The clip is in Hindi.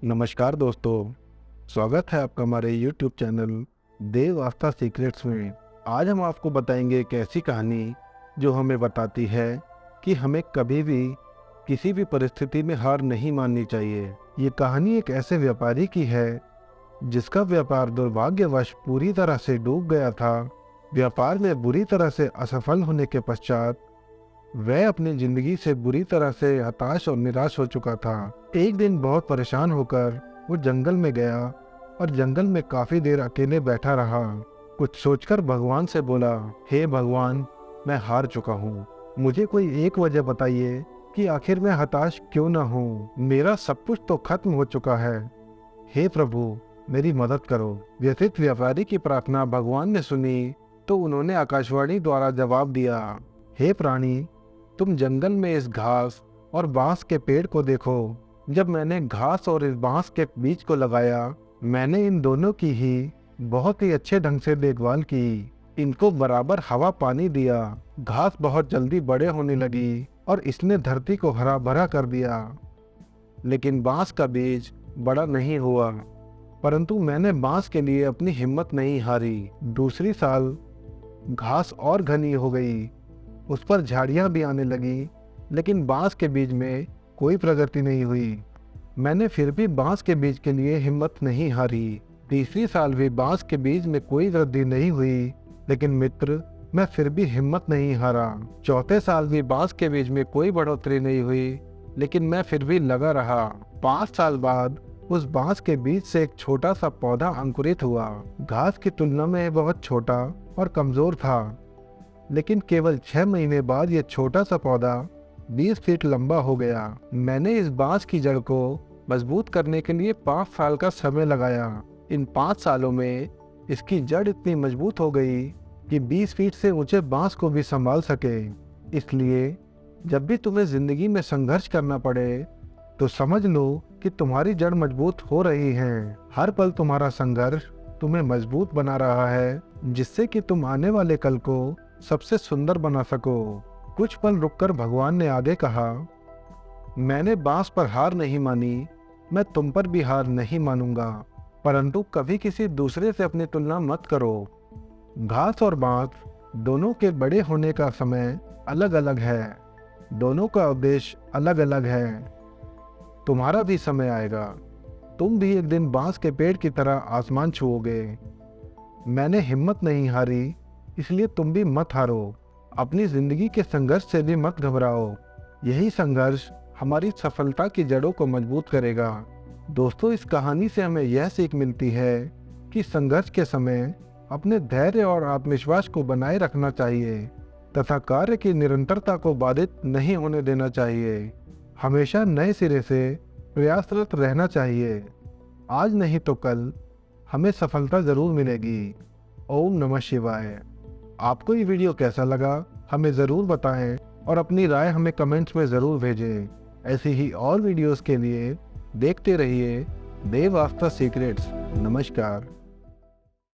नमस्कार दोस्तों, स्वागत है आपका हमारे YouTube चैनल देव आस्था सीक्रेट्स में। आज हम आपको बताएंगे एक ऐसी कहानी जो हमें बताती है कि हमें कभी भी किसी भी परिस्थिति में हार नहीं माननी चाहिए। ये कहानी एक ऐसे व्यापारी की है जिसका व्यापार दुर्भाग्यवश पूरी तरह से डूब गया था। व्यापार में बुरी तरह से असफल होने के पश्चात वह अपनी जिंदगी से बुरी तरह से हताश और निराश हो चुका था। एक दिन बहुत परेशान होकर वो जंगल में गया और जंगल में काफी देर अकेले बैठा रहा। कुछ सोचकर भगवान से बोला, हे भगवान, मैं हार चुका हूँ। मुझे कोई एक वजह बताइए कि आखिर मैं हताश क्यों न हूँ। मेरा सब कुछ तो खत्म हो चुका है। हे प्रभु, मेरी मदद करो। व्यथित व्यापारी की प्रार्थना भगवान ने सुनी तो उन्होंने आकाशवाणी द्वारा जवाब दिया, हे प्राणी, तुम जंगल में इस घास और बांस के पेड़ को देखो। जब मैंने घास और इस बांस के बीज को लगाया, मैंने इन दोनों की ही बहुत ही अच्छे ढंग से देखभाल की। इनको बराबर हवा पानी दिया। घास बहुत जल्दी बड़े होने लगी और इसने धरती को हरा भरा कर दिया। लेकिन बांस का बीज बड़ा नहीं हुआ, परंतु मैंने बांस के लिए अपनी हिम्मत नहीं हारी। दूसरी साल घास और घनी हो गई, उस पर झाड़ियां भी आने लगी, लेकिन बांस के बीज में कोई प्रगति नहीं हुई। मैंने फिर भी बांस के बीज के लिए हिम्मत नहीं हारी। तीसरी साल भी बांस के बीज में कोई वृद्धि नहीं हुई, लेकिन मित्र, मैं फिर भी हिम्मत नहीं हारा। चौथे साल भी बांस के बीज में कोई बढ़ोतरी नहीं हुई, लेकिन मैं फिर भी लगा रहा। 5 साल बाद उस बांस के बीज से एक छोटा सा पौधा अंकुरित हुआ। घास की तुलना में बहुत छोटा और कमजोर था, लेकिन केवल 6 महीने बाद यह छोटा सा पौधा 20 फीट लंबा हो गया। मैंने इस बांस की जड़ को मजबूत करने के लिए 5 साल का समय लगाया। इन 5 सालों में इसकी जड़ इतनी मजबूत हो गई कि 20 फीट से ऊंचे बांस को भी संभाल सके। इसलिए जब भी तुम्हें जिंदगी में संघर्ष करना पड़े तो समझ लो कि तुम्हारी जड़ मजबूत हो रही है। हर पल तुम्हारा संघर्ष तुम्हें मजबूत बना रहा है, जिससे कि तुम आने वाले कल को सबसे सुंदर बना सको। कुछ पल रुककर भगवान ने आगे कहा, मैंने बांस पर हार नहीं मानी, मैं तुम पर भी हार नहीं मानूंगा, परंतु कभी किसी दूसरे से अपनी तुलना मत करो। घास और बांस दोनों के बड़े होने का समय अलग अलग है, दोनों का उद्देश्य अलग अलग है। तुम्हारा भी समय आएगा, तुम भी एक दिन बांस के पेड़ की तरह आसमान छुओगे। मैंने हिम्मत नहीं हारी, इसलिए तुम भी मत हारो। अपनी जिंदगी के संघर्ष से भी मत घबराओ। यही संघर्ष हमारी सफलता की जड़ों को मजबूत करेगा। दोस्तों, इस कहानी से हमें यह सीख मिलती है कि संघर्ष के समय अपने धैर्य और आत्मविश्वास को बनाए रखना चाहिए तथा कार्य की निरंतरता को बाधित नहीं होने देना चाहिए। हमेशा नए सिरे से प्रयासरत रहना चाहिए। आज नहीं तो कल हमें सफलता जरूर मिलेगी। ओम नमः शिवाय। आपको ये वीडियो कैसा लगा हमें ज़रूर बताएं और अपनी राय हमें कमेंट्स में ज़रूर भेजें। ऐसी ही और वीडियोस के लिए देखते रहिए देव आस्था सीक्रेट्स। नमस्कार।